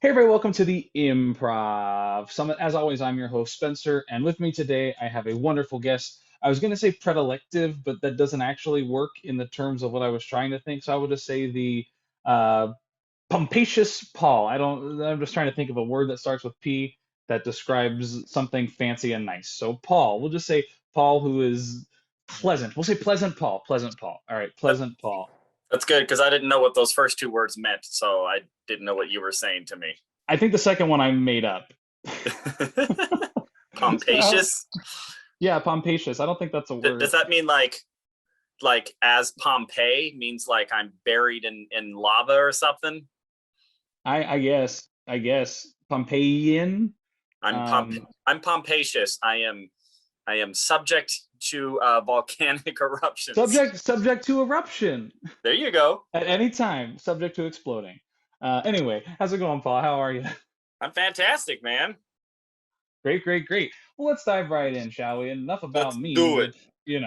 Hey, everybody, welcome to the Improv Summit. As always, I'm your host, Spencer, and with me today, I have a wonderful guest. I was going to say predilective, but that doesn't actually work in the terms of what I was trying to think. So I would just say the uh, pumpacious Paul. I'm just trying to think of a word that starts with P that describes something fancy and nice. So Paul, we'll just say Paul, who is pleasant. We'll say pleasant Paul, pleasant Paul. All right, That, pleasant Paul. that's good because I didn't know what those first two words meant, so I didn't know what you were saying to me. I think the second one I made up. So, Pompacious? yeah, pumpacious. I don't think that's a Does word. that mean like as Pompeii means like I'm buried in lava or something? I guess Pompeian. I'm pomp Um, I'm pompacious. I am subject to volcanic eruptions. subject to eruption There you go. at any time, subject to exploding. Anyway, how's it going, Paul? How are you? I'm fantastic, man. Great, great, great. Well, let's dive right in, shall we? Enough about Let's me, do it. which,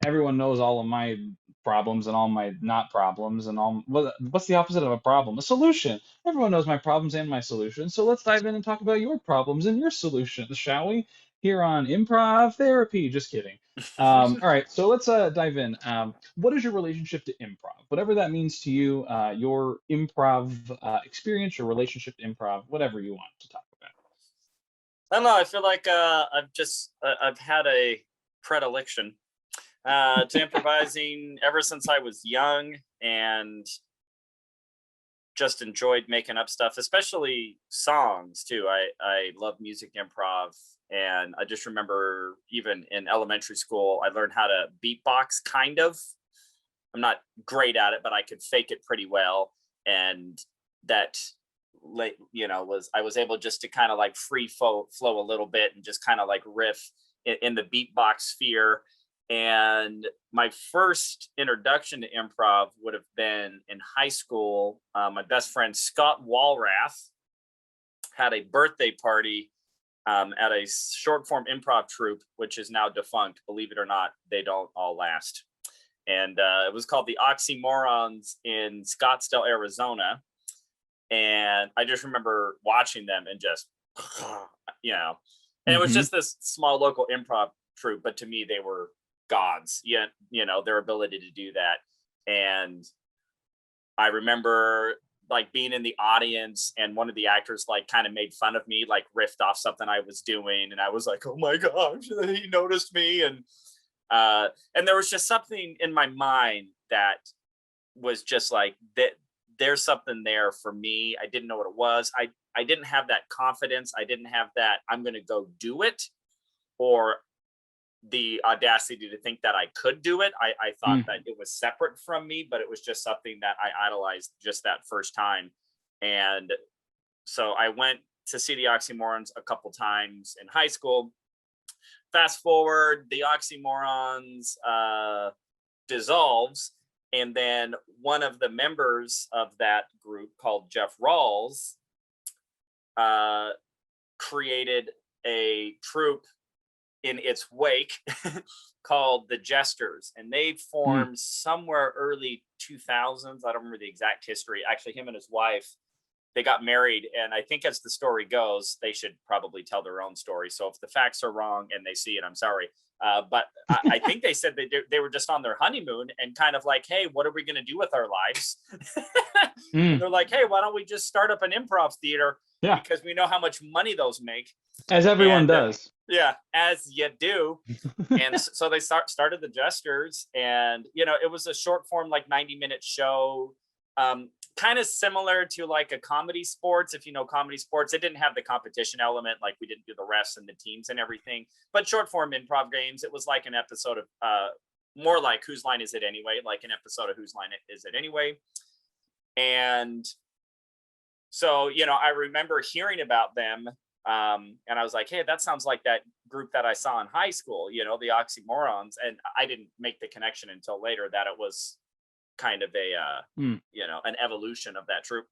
everyone knows all of my problems and all my not problems and all. What's the opposite of a problem? A solution. Everyone knows my problems and my solutions. So let's dive in and talk about your problems and your solutions, shall we? Here on Improv Therapy. Just kidding. All right, so let's dive in. What is your relationship to improv? Whatever that means to you, your improv experience, your relationship to improv, whatever you want to talk about. I don't know. I feel like I've had a predilection to improvising ever since I was young, and just enjoyed making up stuff, especially songs too. I love music improv, and I just remember even in elementary school, I learned how to beatbox. Kind of, I'm not great at it, but I could fake it pretty well, and that was I was able just to kind of like free flow a little bit and just kind of like riff in the beatbox sphere. And my first introduction to improv would have been in high school. My best friend Scott Walrath had a birthday party at a short form improv troupe, which is now defunct. Believe it or not, they don't all last. And it was called the Oxymorons in Scottsdale, Arizona. And I just remember watching them and just, and it was Mm-hmm. just this small local improv troupe, but to me, they were gods. Yeah, their ability to do that. And I remember like being in the audience, and one of the actors like kind of made fun of me, like riffed off something I was doing, and I was like, oh my gosh, he noticed me. And there was just something in my mind that was just like that. There's something there for me. I didn't know what it was. I didn't have that confidence. I didn't have that I'm going to go do it, or the audacity to think that I could do it. I thought that it was separate from me, but it was just something that I idolized just that first time. And so I went to see the Oxymorons a couple times in high school. Fast forward, the Oxymorons dissolves, and then one of the members of that group, called Jeff Rawls, created a troupe in its wake called the Jesters, and they formed somewhere early 2000s. I don't remember the exact history. Actually, him and his wife, they got married, and I think as the story goes, they should probably tell their own story. So if the facts are wrong and they see it, I'm sorry. But I think they said they were just on their honeymoon and kind of like, hey, what are we going to do with our lives? And they're like, hey, why don't we just start up an improv theater, Yeah, because we know how much money those make. as everyone And does. yeah, as you do. And so they started the Jesters, and it was a short form, like 90-minute show, kind of similar to like a Comedy Sports. If you know Comedy Sports, it didn't have the competition element, like we didn't do the refs and the teams and everything, but short form improv games. It was like an episode of more like Whose Line Is It Anyway, like an episode of Whose Line Is It Anyway. And so I remember hearing about them, and I was like, hey, that sounds like that group that I saw in high school, the Oxymorons. And I didn't make the connection until later that it was kind of an evolution of that troupe.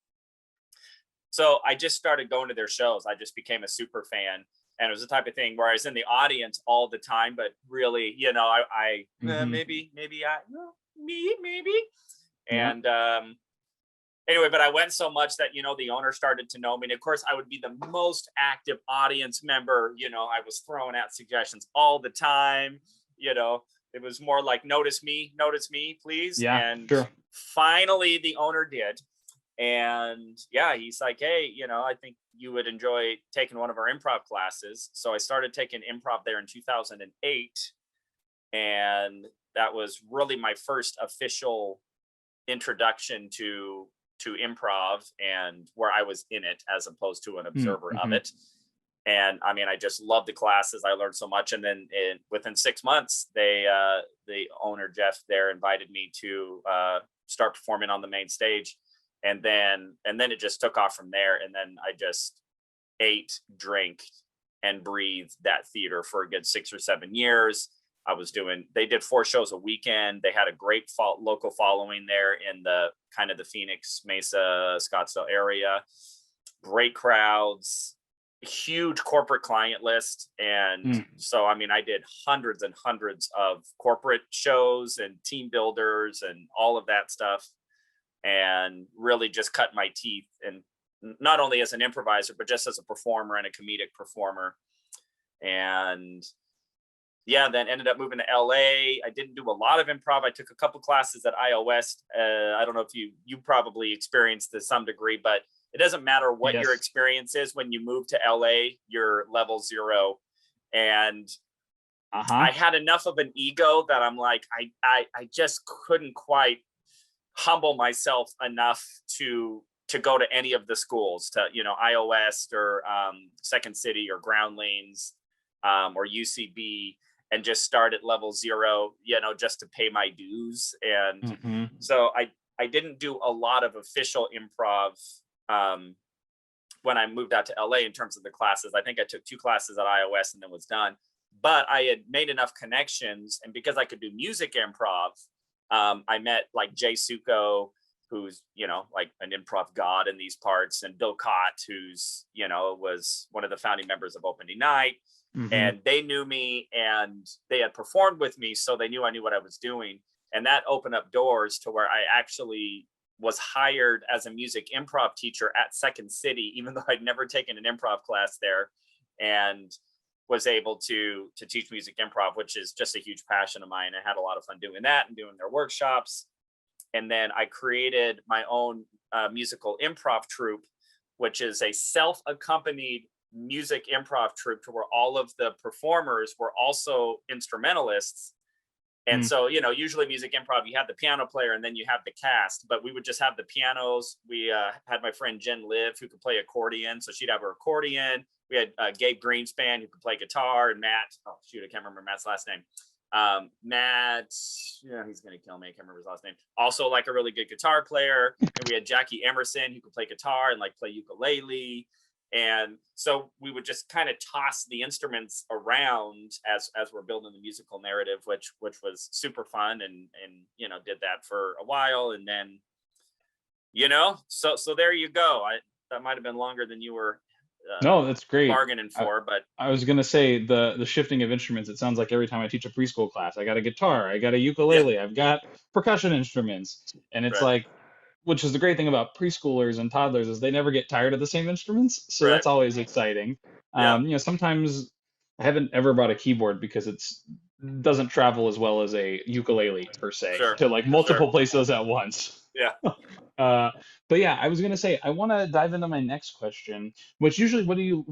So I just started going to their shows. I just became a super fan, and it was the type of thing where I was in the audience all the time, but really, maybe, maybe. Yeah. And anyway, but I went so much that, the owner started to know me. And of course, I would be the most active audience member. I was throwing out suggestions all the time. It was more like, notice me, please. Yeah, And sure. finally, the owner did. And yeah, he's like, hey, I think you would enjoy taking one of our improv classes. So I started taking improv there in 2008. And that was really my first official introduction to improv, and where I was in it as opposed to an observer of Mm-hmm. it. And I mean, I just loved the classes. I learned so much. And then within 6 months, the owner Jeff there invited me to start performing on the main stage, and then it just took off from there. And then I just ate, drank, and breathed that theater for a good 6 or 7 years. They did 4 shows a weekend. They had a great local following there in the kind of the Phoenix, Mesa, Scottsdale area. Great crowds, huge corporate client list. And so, I mean, I did hundreds and hundreds of corporate shows and team builders and all of that stuff, and really just cut my teeth. And not only as an improviser, but just as a performer and a comedic performer. And yeah, then ended up moving to LA. I didn't do a lot of improv. I took a couple classes at iOS. I don't know if you probably experienced to some degree, but it doesn't matter what your experience is. When you move to LA, you're level 0. And I had enough of an ego that I'm like, I just couldn't quite humble myself enough to go to any of the schools, to iOS or Second City or Groundlings or UCB, and just start at level 0, just to pay my dues. And so I didn't do a lot of official improv when I moved out to LA in terms of the classes. I think I took 2 classes at iOS and then was done. But I had made enough connections, and because I could do music improv, I met like Jay Suko, who's like an improv god in these parts, and Bill Cott, who's was one of the founding members of Opening Night. And they knew me, and they had performed with me, so they knew I knew what I was doing. And that opened up doors to where I actually was hired as a music improv teacher at Second City, even though I'd never taken an improv class there, and was able to teach music improv, which is just a huge passion of mine. I had a lot of fun doing that and doing their workshops. And then I created my own musical improv troupe, which is a self-accompanied music improv troupe, to where all of the performers were also instrumentalists. And so, usually music improv, you have the piano player and then you have the cast, but we would just have the pianos. We had my friend Jen Liv, who could play accordion, so she'd have her accordion. We had Gabe Greenspan, who could play guitar, and Matt, I can't remember Matt's last name. Matt, he's gonna kill me, I can't remember his last name. Also like a really good guitar player. And we had Jackie Emerson, who could play guitar and like play ukulele. And so we would just kind of toss the instruments around as we're building the musical narrative, which was super fun, and did that for a while. And then so there you go. That might have been longer than you were no, that's great. Bargaining for. But I was gonna say the shifting of instruments. It sounds like every time I teach a preschool class, I got a guitar, I got a ukulele, I've got percussion instruments, and it's like, which is the great thing about preschoolers and toddlers, is they never get tired of the same instruments. So that's always exciting. Sometimes I haven't ever bought a keyboard because it doesn't travel as well as a ukulele per se to like multiple places at once. But yeah, I was gonna say I want to dive into my next question, which usually what do you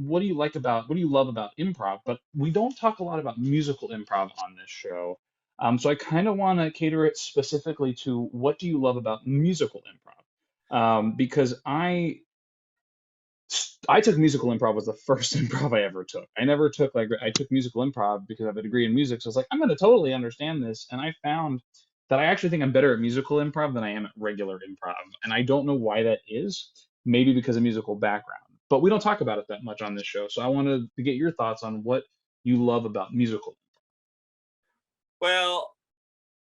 love about improv? But we don't talk a lot about musical improv on this show. So I kind of want to cater it specifically to what do you love about musical improv? Because I took musical improv was the first improv I ever took. I took musical improv because I have a degree in music. So I was like, I'm going to totally understand this. And I found that I actually think I'm better at musical improv than I am at regular improv. And I don't know why that is. Maybe because of musical background. But we don't talk about it that much on this show. So I wanted to get your thoughts on what you love about musical. Well,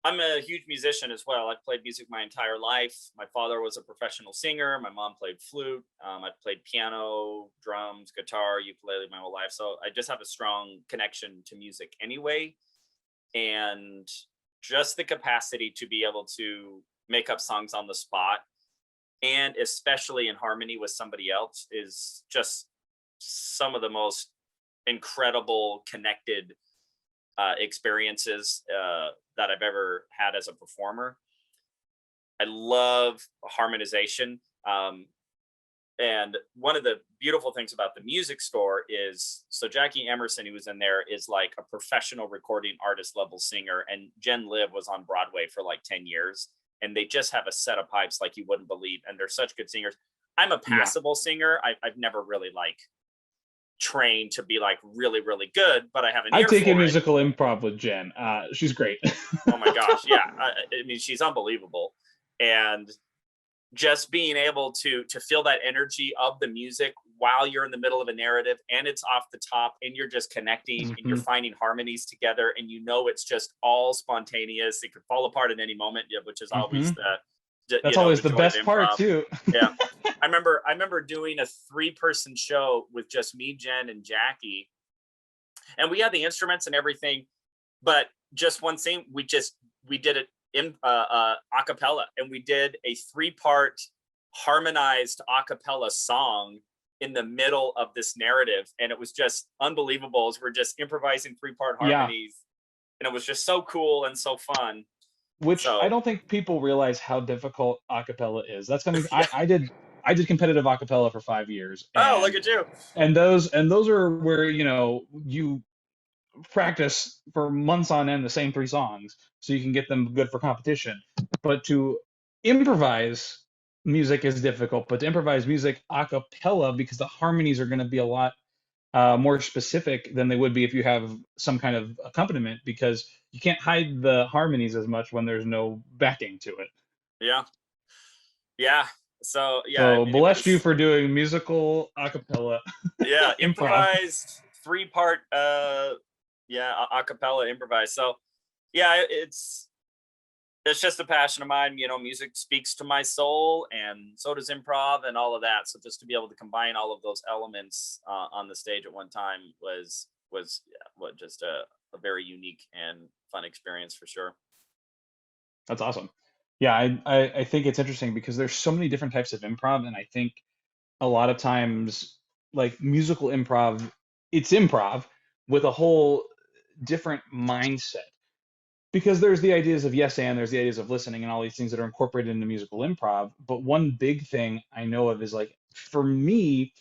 I'm a huge musician as well. I've played music my entire life. My father was a professional singer. My mom played flute. I've played piano, drums, guitar, ukulele my whole life. So I just have a strong connection to music anyway. And just the capacity to be able to make up songs on the spot and especially in harmony with somebody else, is just some of the most incredible connected experiences that I've ever had as a performer. I love harmonization. And one of the beautiful things about the music store is, so Jackie Emerson, who was in there, is like a professional recording artist level singer. And Jen Liv was on Broadway for like 10 years. And they just have a set of pipes like you wouldn't believe. And they're such good singers. I'm a Yeah. passable singer. I've never really like trained to be like really, really good, but I have an I've ear for taken it. musical improv with Jen. She's great. Oh my gosh. Yeah. I mean, she's unbelievable. And just being able to feel that energy of the music while you're in the middle of a narrative and it's off the top and you're just connecting and you're Mhm. finding harmonies together, and you know it's just all spontaneous. It could fall apart at any moment, which is always Mhm. the That's always the the joy of best part improv. too. Yeah. I remember doing a 3-person show with just me, Jen, and Jackie, and we had the instruments and everything, but just one scene, we did it in a cappella, and we did a 3-part harmonized a cappella song in the middle of this narrative, and it was just unbelievable as we're just improvising 3-part Yeah, harmonies, and it was just so cool and so fun. which I So don't think people realize how difficult acapella is. That's coming. yeah. I did competitive acapella for 5 years, Oh, look at you. and those are where you practice for months on end the same 3 songs so you can get them good for competition. But to improvise music is difficult. But to improvise music a cappella, because the harmonies are going to be a lot more specific than they would be if you have some kind of accompaniment, because you can't hide the harmonies as much when there's no backing to it. Yeah. Yeah. So yeah, I So mean, it bless you was, for doing musical a cappella yeah, improv. improvised 3-part yeah, a cappella improvised. So yeah, it's just a passion of mine. Music speaks to my soul, and so does improv and all of that. So just to be able to combine all of those elements on the stage at one time yeah, what just a very unique and fun experience for sure. That's awesome. Yeah, I think it's interesting because there's so many different types of improv, and I think a lot of times, like musical improv, it's improv with a whole different mindset, because there's the ideas of yes and there's the ideas of listening and all these things that are incorporated into musical improv. But one big thing I know of is, like, for me,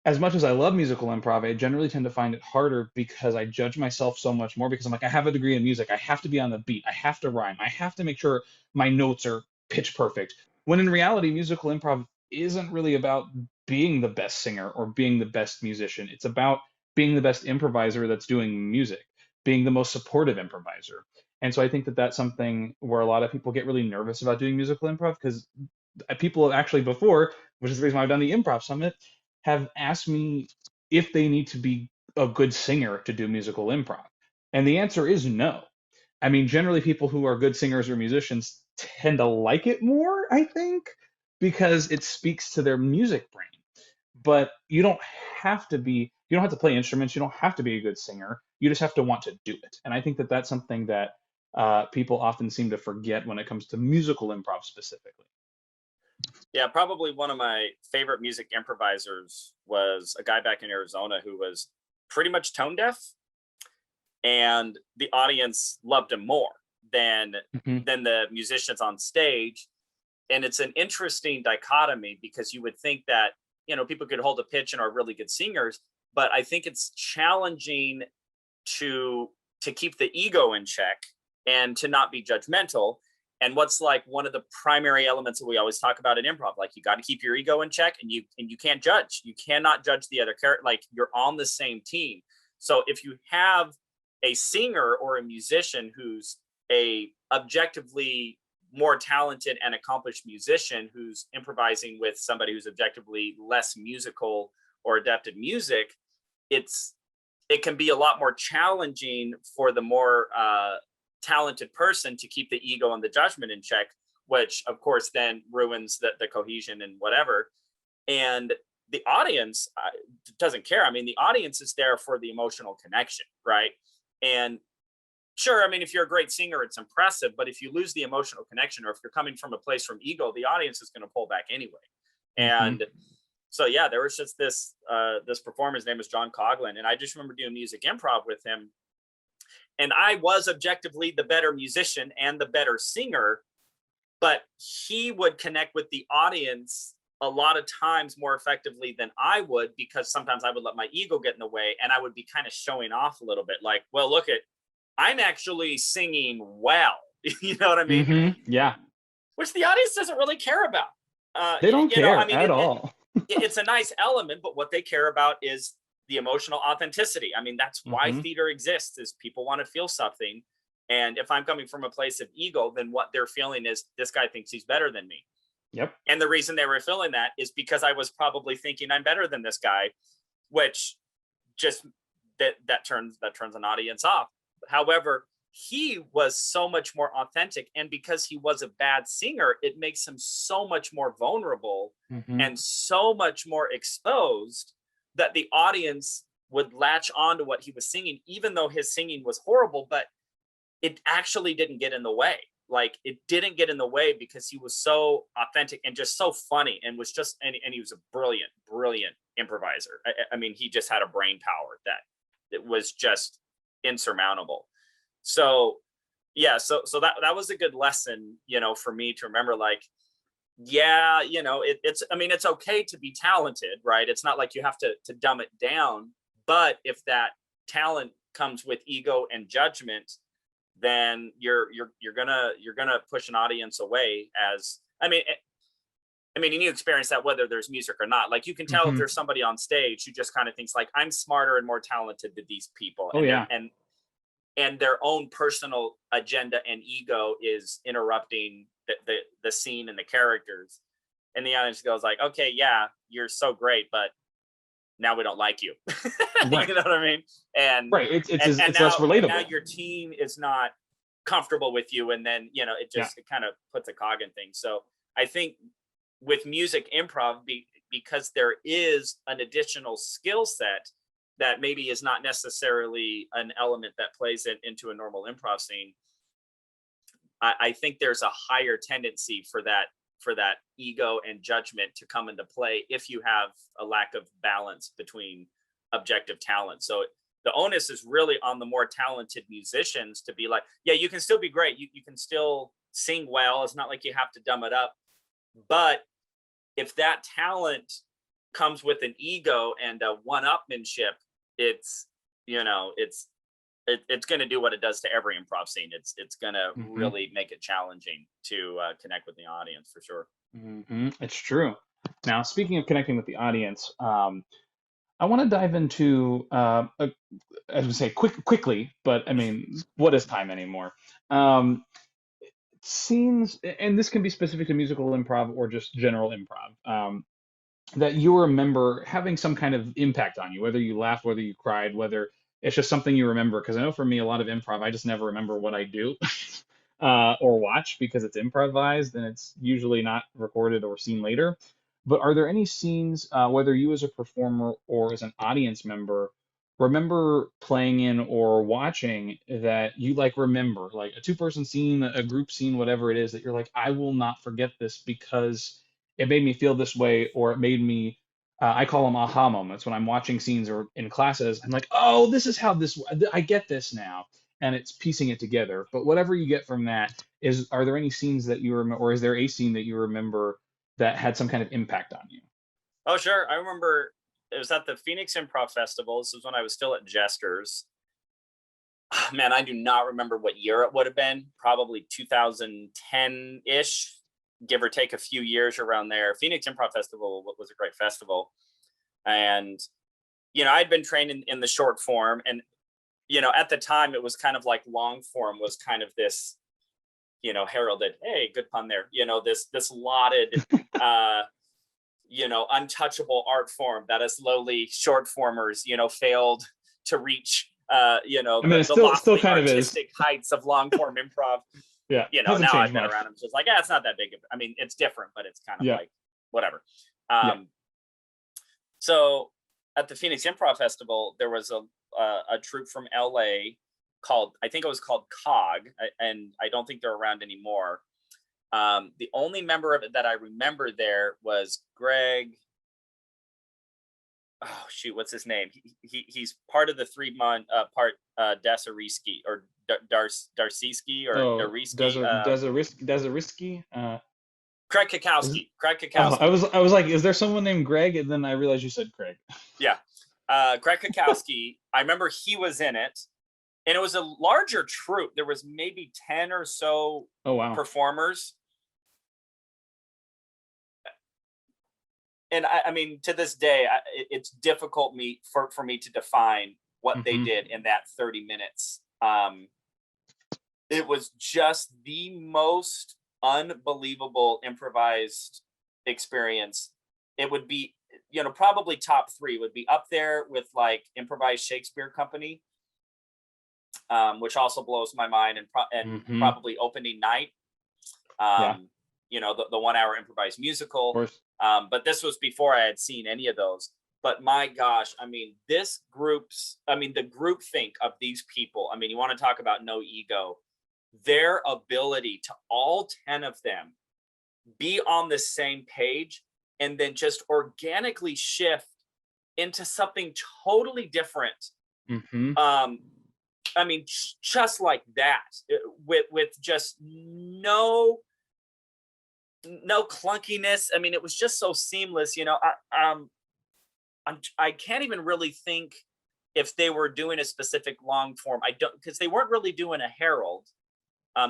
as much as I love musical improv, I generally tend to find it harder because I judge myself so much more, because I'm like, I have a degree in music. I have to be on the beat. I have to rhyme. I have to make sure my notes are pitch perfect. When in reality, musical improv isn't really about being the best singer or being the best musician. It's about being the best improviser that's doing music, being the most supportive improviser. And so I think that that's something where a lot of people get really nervous about doing musical improv, because people have actually before, which is the reason why I've done the improv summit, have asked me if they need to be a good singer to do musical improv. And the answer is no. I mean, generally, people who are good singers or musicians tend to like it more, I think, because it speaks to their music brain. But you don't have to play instruments. You don't have to be a good singer. You just have to want to do it. And I think that that's something that people often seem to forget when it comes to musical improv specifically. Yeah, probably one of my favorite music improvisers was a guy back in Arizona who was pretty much tone deaf, and the audience loved him more than Hmm. the musicians on stage. And it's an interesting dichotomy, because you would think that people could hold a pitch and are really good singers, but I think it's challenging to keep the ego in check and to not be judgmental. And what's like one of the primary elements that we always talk about in improv, like you got to keep your ego in check, and you can't judge. You cannot judge the other character. Like, you're on the same team. So if you have a singer or a musician who's a objectively more talented and accomplished musician who's improvising with somebody who's objectively less musical or adapted music, it's it can be a lot more challenging for the more talented person to keep the ego and the judgment in check, which of course then ruins the cohesion and whatever. And the audience doesn't care. I mean, the audience is there for the emotional connection, right? And Sure, I mean, if you're a great singer, it's impressive, but if you lose the emotional connection, or if you're coming from a place from ego, the audience is going to pull back anyway. Mm-hmm. And so yeah, there was just this performer, his name was John Coughlin, and I just remember doing music improv with him, and I was objectively the better musician and the better singer, but he would connect with the audience a lot of times more effectively than I would, because sometimes I would let my ego get in the way, and I would be kind of showing off a little bit, like, well, look at, I'm actually singing well. You know what I mean? Mm-hmm. Yeah. Which the audience doesn't really care about. They don't I care mean, at all. it's a nice element, but what they care about is the emotional authenticity. I mean, that's why Mm-hmm. theater exists, is people want to feel something. And if I'm coming from a place of ego, then what they're feeling is, this guy thinks he's better than me. Yep. And the reason they were feeling that is because I was probably thinking I'm better than this guy, which just that turns an audience off. However, he was so much more authentic, and because he was a bad singer, it makes him so much more vulnerable Mm-hmm. and so much more exposed, that the audience would latch on to what he was singing, even though his singing was horrible. But it actually didn't get in the way. Like, it didn't get in the way because he was so authentic and just so funny, and was just, and he was a brilliant improviser. I mean, he just had a brain power that it was just insurmountable. So yeah, so that was a good lesson, for me to remember, like, yeah, it's, I mean, it's okay to be talented, right? It's not like you have to dumb it down, but if that talent comes with ego and judgment, then you're gonna push an audience away. As I mean, and you experience that whether there's music or not. Like, you can tell if Mm-hmm. there's somebody on stage who just kind of thinks like, I'm smarter and more talented than these people, Oh yeah. and their own personal agenda and ego is interrupting the scene and the characters, and the audience goes like, okay, yeah, you're so great, but now we don't like you. Right. You know what I mean? And Right. It's less now relatable. your team is not comfortable with you, and then Yeah. it kind of puts a cog in things. So I think with music improv, because there is an additional skill set that maybe is not necessarily an element that plays into a normal improv scene, I think there's a higher tendency for that ego and judgment to come into play if you have a lack of balance between objective talent. So the onus is really on the more talented musicians to be like, yeah, you can still be great. You can still sing well. It's not like you have to dumb it up. But if that talent comes with an ego and a one-upmanship, it's it's going to do what it does to every improv scene. It's going to Mm-hmm. really make it challenging to connect with the audience, for sure. Mm-hmm. It's true. Now, speaking of connecting with the audience, I want to dive into, as we say, quickly, but I mean, what is time anymore? Um, Scenes, and this can be specific to musical improv or just general improv, that you remember having some kind of impact on you, whether you laughed, whether you cried, whether it's just something you remember. Because I know for me, a lot of improv, I just never remember what I do or watch because it's improvised and it's usually not recorded or seen later. But are there any scenes, whether you as a performer or as an audience member, remember playing in or watching that you like remember, like a two-person scene, a group scene, whatever it is, that you're like, I will not forget this because it made me feel this way, or it made me, I call them aha moments when I'm watching scenes or in classes. I'm like, oh, this is how this, I get this now. And it's piecing it together. But whatever you get from that are there any scenes that you remember, or is there a scene that you remember that had some kind of impact on you? Oh, sure. I remember it was at the Phoenix Improv Festival. This was when I was still at Jesters. Man, I do not remember what year it would have been. Probably 2010-ish, give or take a few years around there. Phoenix Improv Festival was a great festival. And, I'd been trained in the short form. And, at the time, it was kind of like long form was kind of this, heralded, hey, good pun there, this lauded, untouchable art form that us lowly short formers, failed to reach, I mean, it the still lofty kind of is. artistic heights of long form improv. Yeah, hasn't Now changed I've been much. around. I'm just like, yeah, it's not that big. I mean, it's different, but it's kind of Yeah, like whatever. yeah. So at the Phoenix Improv Festival, there was a troupe from LA called, I think it was called COG, and I don't think they're around anymore. The only member of it that I remember there was Greg. Oh shoot, what's his name? He's part of the 3-month part Dasariski or Darsiski or Oh, Dariski. Deseriski. Craig Is, Kakowski. Craig oh, Kakowski. I was like, is there someone named Greg? And then I realized you said Craig. Yeah. Craig Kakowski. I remember he was in it, and it was a larger troupe. There was maybe 10 or so Oh wow. performers. And I mean, to this day, it's difficult for me to define what they did in that 30 minutes. It was just the most unbelievable improvised experience. It would be, probably top 3 would be up there with like Improvised Shakespeare Company, which also blows my mind, and probably opening night. The 1 hour improvised musical. Of course. But this was before I had seen any of those. But my gosh, I mean, the groupthink of these people, I mean, you want to talk about no ego, their ability to all 10 of them be on the same page and then just organically shift into something totally different. I mean, just like that, with just no clunkiness. I mean, it was just so seamless. I can't even really think if they were doing a specific long form. I don't, because they weren't really doing a herald.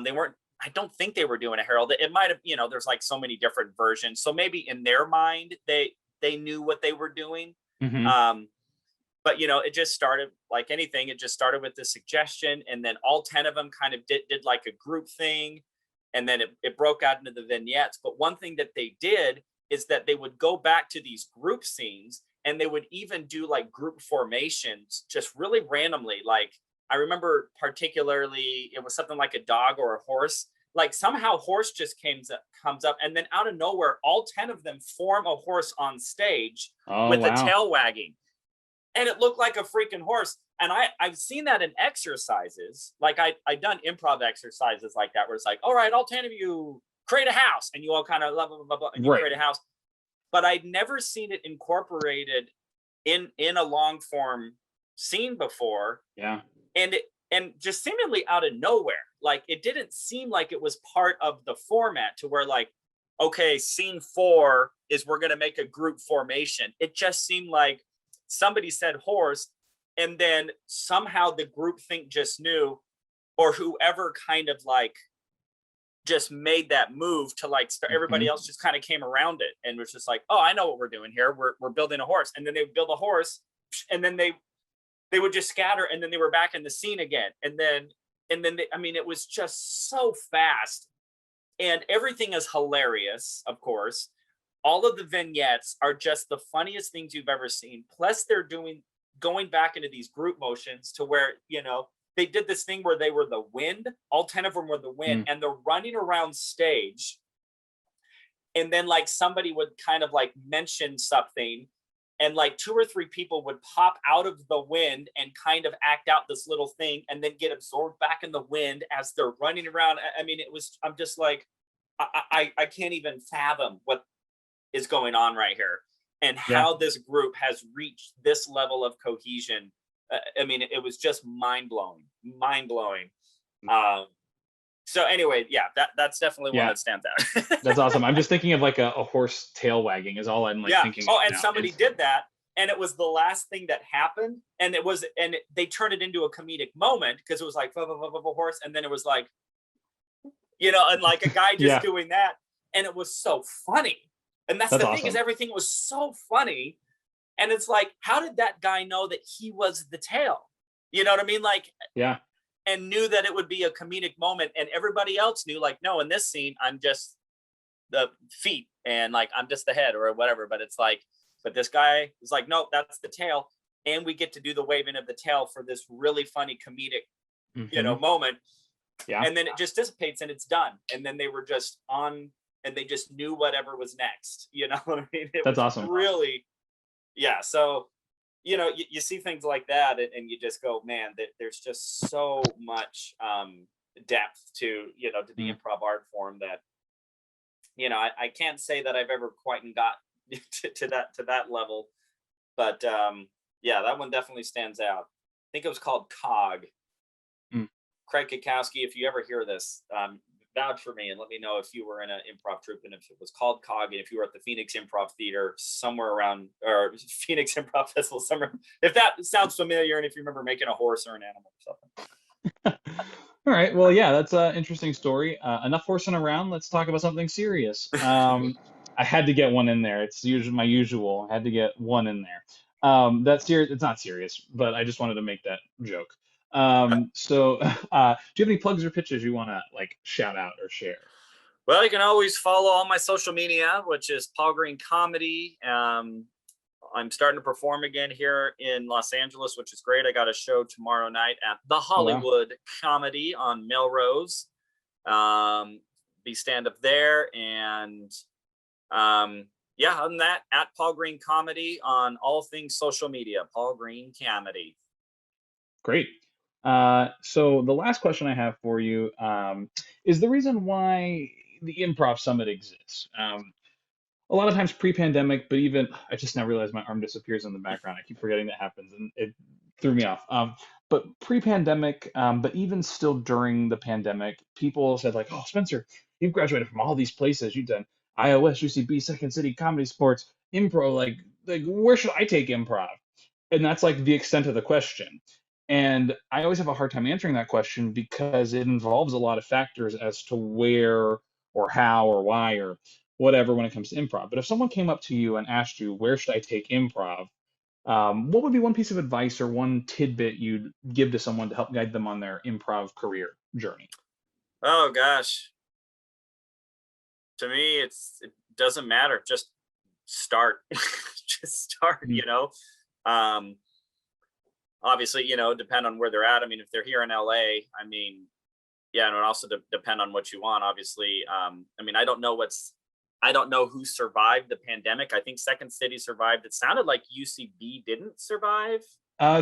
They weren't. I don't think they were doing a herald. It might have. There's like so many different versions. So maybe in their mind they knew what they were doing. But it just started like anything. It just started with the suggestion, and then all 10 of them kind of did like a group thing. And then it broke out into the vignettes. But one thing that they did is that they would go back to these group scenes, and they would even do like group formations just really randomly. Like I remember particularly, it was something like a dog or a horse. Like somehow horse just comes up, and then out of nowhere, all 10 of them form a horse on stage with a tail wagging. And it looked like a freaking horse. And I've seen that in exercises. Like I've done improv exercises like that, where it's like, all right, all 10 of you create a house, and you all kind of blah, blah, blah, blah, and you create a house. But I'd never seen it incorporated in a long form scene before. Yeah. And just seemingly out of nowhere. Like it didn't seem like it was part of the format to where like, okay, scene 4 is we're going to make a group formation. It just seemed like somebody said horse, and then somehow the group think just knew, or whoever kind of like just made that move to like start, everybody else just kind of came around it and was just like, oh, I know what we're doing here. We're building a horse. And then they would build a horse, and then they would just scatter, and then they were back in the scene again. And then I mean, it was just so fast, and everything is hilarious. Of course, all of the vignettes are just the funniest things you've ever seen. Plus they're going back into these group motions to where, they did this thing where they were the wind. All 10 of them were the wind, and they're running around stage. And then like somebody would kind of like mention something, and like 2 or 3 people would pop out of the wind and kind of act out this little thing, and then get absorbed back in the wind as they're running around. I mean, I'm just like, I can't even fathom what is going on right here, and how this group has reached this level of cohesion. I mean, it was just mind-blowing. So anyway, that's definitely one that stands out. That's awesome. I'm just thinking of like a horse tail wagging is all I'm like thinking of and now. Somebody did that, and it was the last thing that happened, and they turned it into a comedic moment, because it was like a horse, and then it was like, and like a guy just doing that, and it was so funny. And that's the thing, is everything was so funny. And it's like, how did that guy know that he was the tail? You know what I mean? Like, and knew that it would be a comedic moment. And everybody else knew, like, no, in this scene, I'm just the feet, and like, I'm just the head or whatever. But it's like, but this guy is like, nope, that's the tail. And we get to do the waving of the tail for this really funny comedic, moment. Yeah. And then it just dissipates and it's done. And then they were just on, and they just knew whatever was next. You know what I mean? That's awesome. Really. Yeah. So you see things like that, and you just go, man, that there's just so much depth to to the Mm. improv art form that I can't say that I've ever quite got to that level, but yeah, that one definitely stands out. I think it was called Cog. Mm. Craig Kikowski, if you ever hear this, vouch for me and let me know if you were in an improv troupe and if it was called Cog, and if you were at the Phoenix Improv Theater somewhere around, or Phoenix Improv Festival somewhere. If that sounds familiar, and if you remember making a horse or an animal or something. All right. Well, yeah, that's an interesting story. Enough horsing around. Let's talk about something serious. I had to get one in there. It's usually my usual. I had to get one in there. That's serious. It's not serious, but I just wanted to make that joke. So, do you have any plugs or pitches you want to like shout out or share? Well, you can always follow all my social media, which is Paul Green Comedy. I'm starting to perform again here in Los Angeles, which is great. I got a show tomorrow night at the Oh, wow. Hollywood Comedy on Melrose. Be stand up there, and yeah, other than that, at Paul Green Comedy on all things social media. Paul Green Comedy. Great. So the last question I have for you is the reason why the Improv Summit exists. A lot of times pre-pandemic, but even I just now realized my arm disappears in the background. I keep forgetting that happens, and it threw me off. But pre-pandemic, but even still during the pandemic, people said like, "Oh, Spencer, you've graduated from all these places. You've done iOS, UCB, Second City, Comedy Sports, Improv. Like where should I take improv?" And that's like the extent of the question. And I always have a hard time answering that question because it involves a lot of factors as to where or how or why or whatever when it comes to improv. But if someone came up to you and asked you, where should I take improv? What would be one piece of advice or one tidbit you'd give to someone to help guide them on their improv career journey? Oh gosh, to me, it doesn't matter. Just start. Just start. Mm. Um, Obviously, depend on where they're at. I mean, if they're here in LA, I mean, yeah, and it also depend on what you want. Obviously, I mean, I don't know who survived the pandemic. I think Second City survived. It sounded like UCB didn't survive.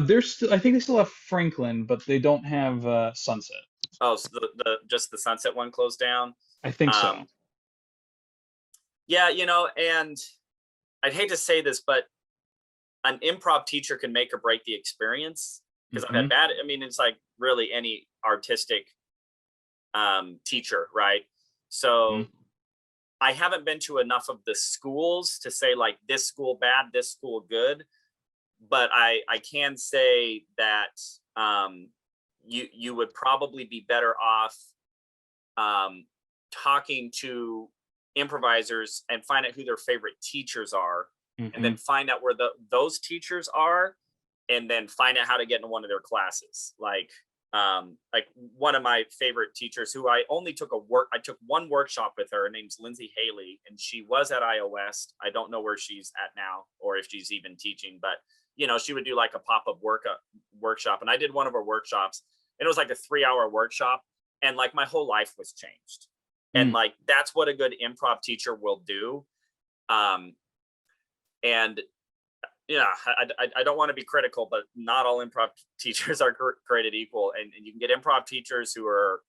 There's still, I think they still have Franklin, but they don't have Sunset. Oh, so the just the Sunset one closed down. I think so. Um, yeah, and I'd hate to say this, but an improv teacher can make or break the experience, because I've Hmm. had bad. I mean, it's like really any artistic teacher, right? So Hmm. I haven't been to enough of the schools to say like this school bad, this school good, but I can say that you would probably be better off um, talking to improvisers and find out who their favorite teachers are, and Hmm. then find out where those teachers are, and then find out how to get into one of their classes. Like one of my favorite teachers, who I took one workshop with her. Her name's Lindsay Haley, and she was at iOS. I don't know where she's at now or if she's even teaching, but she would do like a pop-up workshop, and I did one of her workshops, and it was like a 3-hour workshop, and like my whole life was changed. And Mm. like that's what a good improv teacher will do. um and yeah, I don't want to be critical, but not all improv teachers are created equal, and you can get improv teachers who are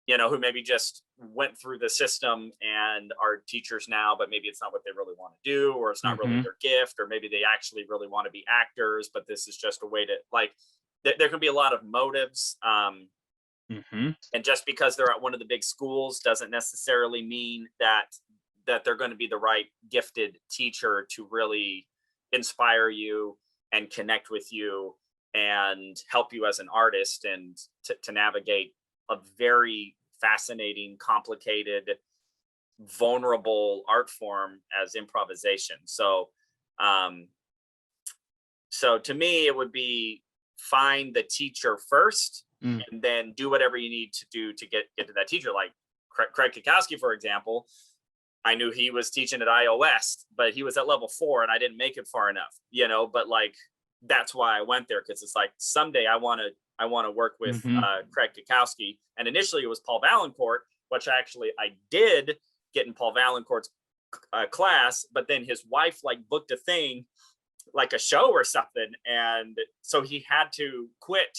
who maybe just went through the system and are teachers now, but maybe it's not what they really want to do, or it's not really Hmm. their gift, or maybe they actually really want to be actors, but this is just a way to like there can be a lot of motives. Hmm. And just because they're at one of the big schools doesn't necessarily mean that they're going to be the right gifted teacher to really inspire you and connect with you and help you as an artist, and to navigate a very fascinating, complicated, vulnerable art form as improvisation. Um so to me, it would be find the teacher first, Mm. and then do whatever you need to do to get to that teacher. Like Craig Kikowski, for example, I knew he was teaching at iOS, but he was at level 4, and I didn't make it far enough, but like that's why I went there, because it's like someday I want to work with Hmm. Craig Kikowski. And initially it was Paul Valancourt, which I did get in Paul Valancourt's class, but then his wife like booked a thing like a show or something, and so he had to quit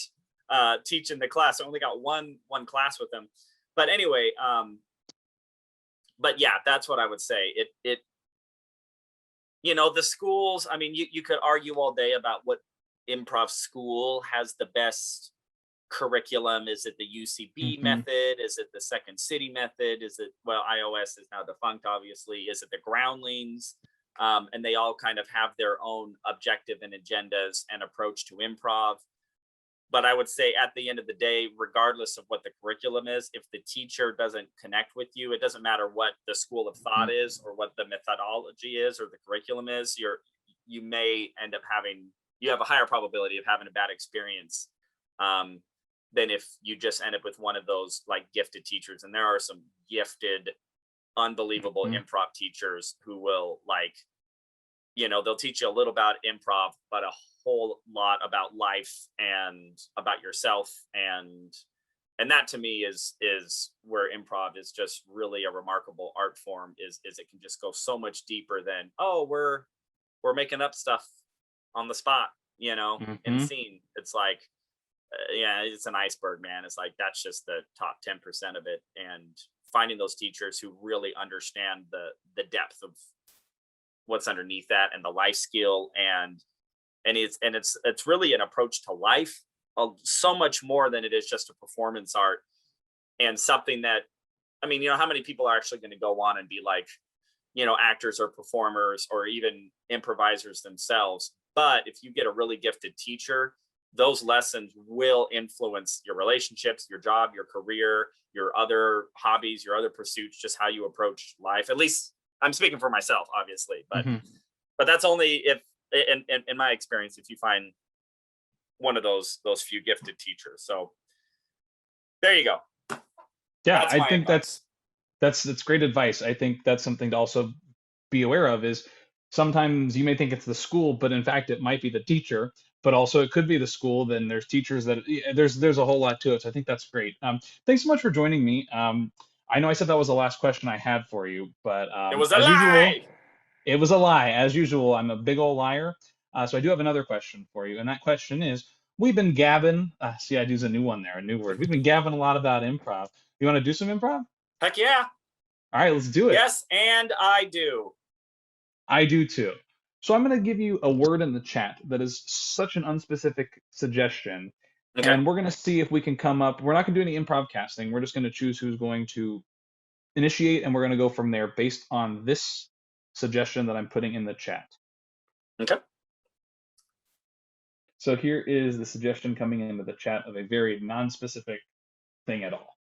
teaching the class. I only got one class with him, but anyway, but yeah, that's what I would say. It you know, the schools, I mean, you could argue all day about what improv school has the best curriculum. Is it the UCB Mm-hmm. method? Is it the Second City method? Is it, well, iOS is now defunct, obviously. Is it the Groundlings? And they all kind of have their own objective and agendas and approach to improv. But I would say at the end of the day, regardless of what the curriculum is, if the teacher doesn't connect with you, it doesn't matter what the school of thought is or what the methodology is or the curriculum is, you may end up you have a higher probability of having a bad experience than if you just end up with one of those like gifted teachers. And there are some gifted, unbelievable improv teachers who will, like, you know, they'll teach you a little about improv, but a whole lot about life and about yourself. And that to me is where improv is just really a remarkable art form, is it can just go so much deeper than, oh, we're making up stuff on the spot, you know, in scene. It's like, yeah, it's an iceberg, man. It's like, that's just the top 10% of it. And finding those teachers who really understand the depth of what's underneath that and the life skill, and it's really an approach to life, so much more than it is just a performance art, and something that, I mean, you know, how many people are actually going to go on and be like, you know, actors or performers or even improvisers themselves? But if you get a really gifted teacher, those lessons will influence your relationships, your job, your career, your other hobbies, your other pursuits, just how you approach life. At least I'm speaking for myself, obviously, but that's only if, in my experience, if you find one of those few gifted teachers. So there you go. Yeah, That's I my think advice. that's great advice. I think that's something to also be aware of, is sometimes you may think it's the school, but in fact it might be the teacher, but also it could be the school. Then there's teachers that, there's a whole lot to it. So I think that's great. Thanks so much for joining me. I know I said that was the last question I had for you, but It was a as usual, lie. it was a lie. As usual, I'm a big old liar. So I do have another question for you, and that question is: we've been gabbing. See, I use a new one there, a new word. We've been gabbing a lot about improv. You want to do some improv? Heck yeah. All right, let's do it. Yes, and I do. I do too. So I'm going to give you a word in the chat that is such an unspecific suggestion, Okay. and we're going to see if we can come up. We're not going to do any improv casting. We're just going to choose who's going to initiate, and we're going to go from there based on this suggestion that I'm putting in the chat. Okay. So here is the suggestion coming into the chat of a very non-specific thing at all.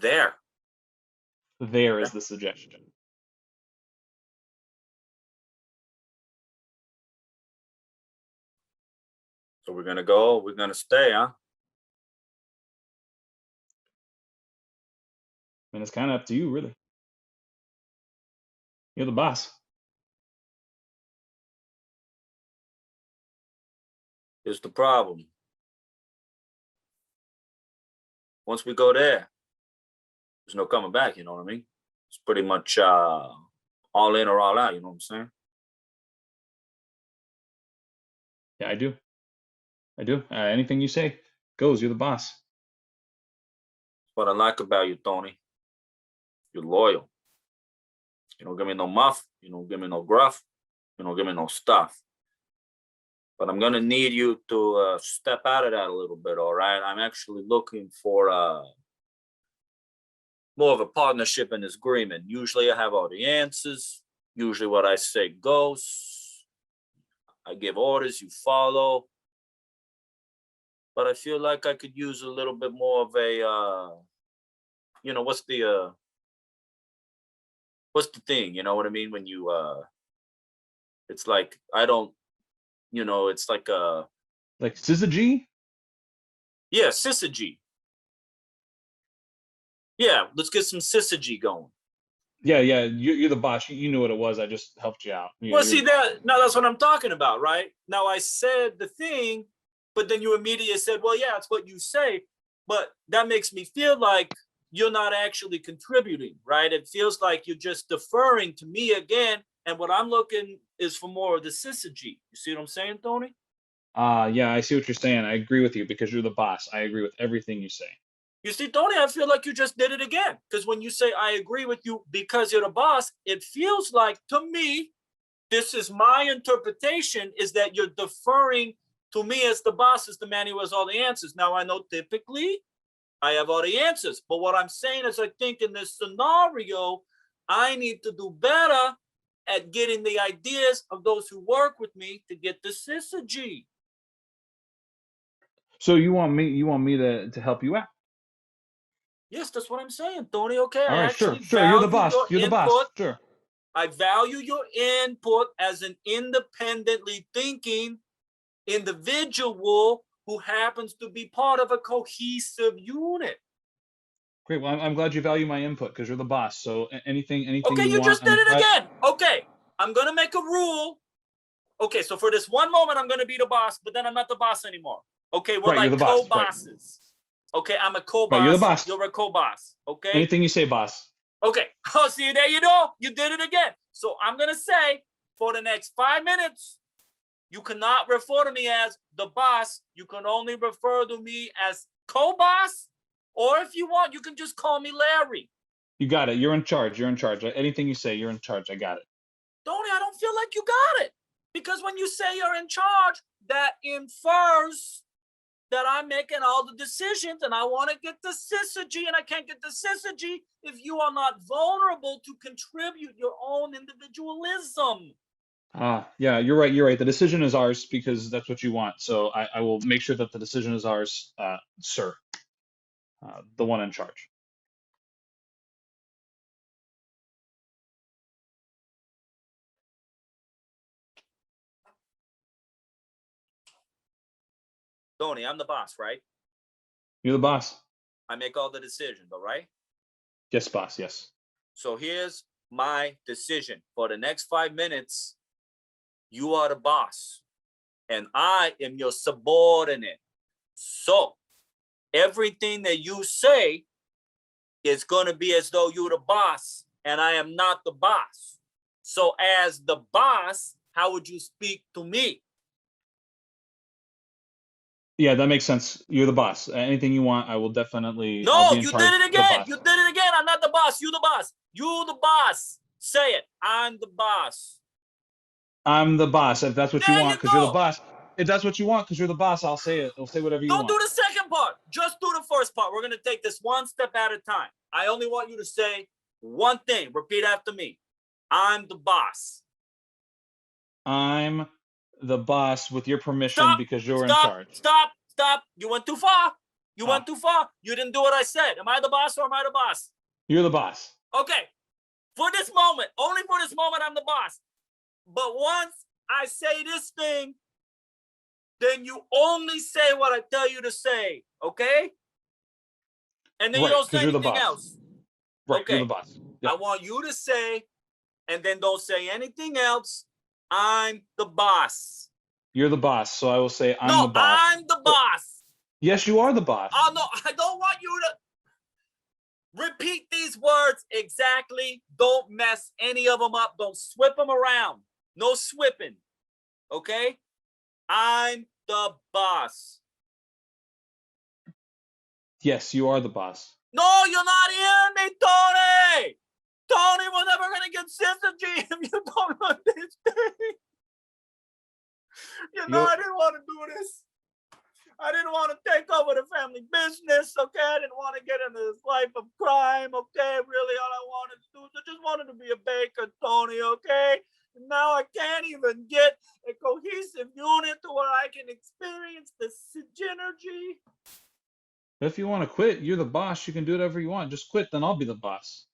There Is the suggestion. So we're gonna stay, huh? And it's kind of up to you, really. You're the boss. Here's the problem. Once we go there, there's no coming back, you know what I mean? It's pretty much all in or all out, you know what I'm saying? Yeah, I do. Anything you say goes. You're the boss. What I like about you, Tony. You're loyal. You don't give me no muff. You don't give me no gruff. You don't give me no stuff. But I'm gonna need you to step out of that a little bit, all right? I'm actually looking for more of a partnership and agreement. Usually I have all the answers. Usually what I say goes. I give orders, you follow. But I feel like I could use a little bit more of a, you know, what's the thing? You know what I mean? When you, it's like, I don't, you know, it's like like syzygy? Yeah, syzygy. Yeah, let's get some syzygy going. Yeah. You're the boss. You knew what it was. I just helped you out. Well, see that now that's what I'm talking about, right? Now I said the thing, but then you immediately said, well, yeah, it's what you say. But that makes me feel like you're not actually contributing, right? It feels like you're just deferring to me again and what I'm looking is for more of the syzygy. You see what I'm saying, Tony? Yeah, I see what you're saying. I agree with you because you're the boss. I agree with everything you say. You see, Tony, I feel like you just did it again. Because when you say I agree with you because you're the boss, it feels like to me, this is my interpretation, is that you're deferring to me as the boss, as the man who has all the answers. Now, I know typically I have all the answers. But what I'm saying is I think in this scenario, I need to do better at getting the ideas of those who work with me to get the syzygy. So you want me to help you out? Yes, that's what I'm saying, Tony. Okay, All I right, sure, actually sure. You're the value boss. your You're the input. boss. Sure. I value your input as an independently thinking individual who happens to be part of a cohesive unit. Great. Well, I'm glad you value my input because you're the boss. So anything Okay, you you want, just did I'm it glad. again. Okay, I'm going to make a rule. Okay, so for this one moment, I'm going to be the boss, but then I'm not the boss anymore. Okay, we're Right, you're the like boss. Right, co-bosses. Okay, I'm a right. You're the co-boss. boss. You're a co-boss. Okay? Anything you say, boss. Okay. Oh, see, there you go. You did it again. So I'm going to say for the next 5 minutes, you cannot refer to me as the boss. You can only refer to me as co-boss. Or if you want, you can just call me Larry. You got it. You're in charge. You're in charge. Anything you say, you're in charge. I got it. Tony, I don't feel like you got it. Because when you say you're in charge, that infers that I'm making all the decisions and I want to get the syzygy, and I can't get the syzygy if you are not vulnerable to contribute your own individualism. Yeah, you're right. You're right. The decision is ours because that's what you want. So I will make sure that the decision is ours, sir, the one in charge. Tony, I'm the boss, right? You're the boss. I make all the decisions, all right? Yes, boss. Yes. So here's my decision. For the next 5 minutes, you are the boss and I am your subordinate. So everything that you say is going to be as though you're the boss and I am not the boss. So as the boss, how would you speak to me? Yeah, that makes sense. You're the boss. Anything you want, I will definitely. I'll No, be in you charge. did it The again. boss. You did it again. I'm not the boss. You the boss. You the boss. Say it. I'm the boss. I'm the boss. If that's what you There you want, because you're the go. boss. If that's what you want, because you're the boss, I'll say it. I'll say whatever you Don't want. do the second part. Just do the first part. We're going to take this one step at a time. I only want you to say one thing. Repeat after me. I'm the boss. I'm the boss with your permission Stop. because you're in Stop. charge. Stop. Stop. You went too far. You Ah, went too far. You didn't do what I said. Am I the boss or am I the boss? you're the boss. Okay. For this moment, only for this moment, I'm the boss. But once I say this thing, then you only say what I tell you to say, okay? And then you Right, don't because say you're the anything boss. else. Right, you're the Okay. boss. Yeah. I want you to say, and then don't say anything else, I'm the boss. You're the boss. So I will say I'm No, the boss. I'm the So, boss. yes, you are the boss. Oh, no, I don't want you to repeat these words exactly. Don't mess any of them up. Don't swip them around. No swipping. Okay? I'm the boss. Yes, you are the boss. No, you're not hearing me, Tony. Tony, we're never going to get syzygy if you don't understand. You know, You'll, I didn't want to do this. I didn't want to take over the family business, okay? I didn't want to get into this life of crime, okay? Really, all I wanted to do, I just wanted to be a baker, Tony, okay? And now I can't even get a cohesive unit to where I can experience the synergy. if you want to quit, you're the boss. You can do whatever you want. Just quit, then I'll be the boss.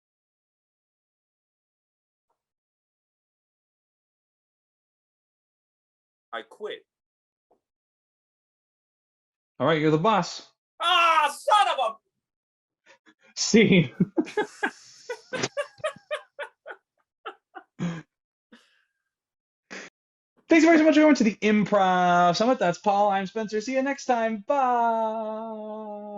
I quit. All right, you're the boss. Ah, son of a... See. Thanks very much for going to the Improv Summit. That's Paul. I'm Spencer. See you next time. Bye.